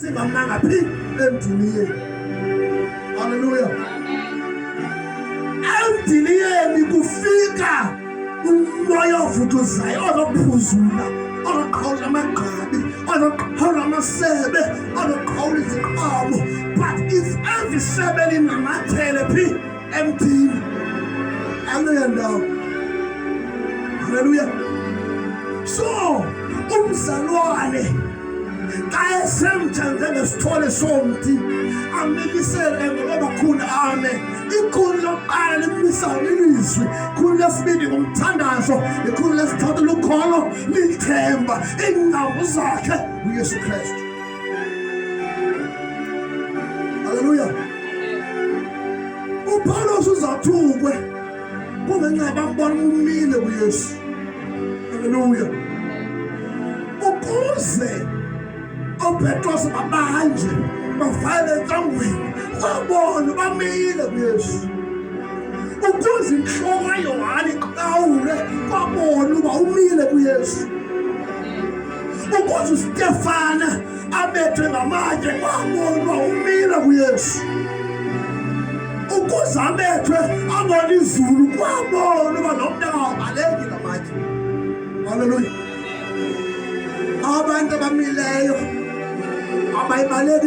singamanga phi emdiliyeni. Hallelujah. Emdiliyeni kufika umoya ovutuzayo ozophuzula, ozoqhawula amagqabi, ozoqhawula amasebe, ozoqhawula iziqhamo. But if every sebe linamathele phi emthini, akuyo ndawo. Hallelujah. So umzalwane xa esemthenze ngesithole somthi amilisele ngoba khulu ame. Ikhulu lokuqala limisayo ilizwi, ikhulu lesibili ngumthandazo, ikhulu lesithathu lukholo, lithemba. Iingcambu zakhe uYesu Kristu. Hallelujah. uPawulos uzathukwe kungenxa bambona umile uYesu. Hallelujah. Ukuze uPetros babanje bafale encangweni babona bamile kuYesu. Ukuze inhloko kaYohane iqawule babona uba umile kuYesu. Ukuze uStefana abethwe ngamatshe babona uba umile kuYesu. Ukuze abethwe abona izulu babona uba nomntana wabaleki ngamatshe. Hallelujah. Abantu abamileyo abayibaleki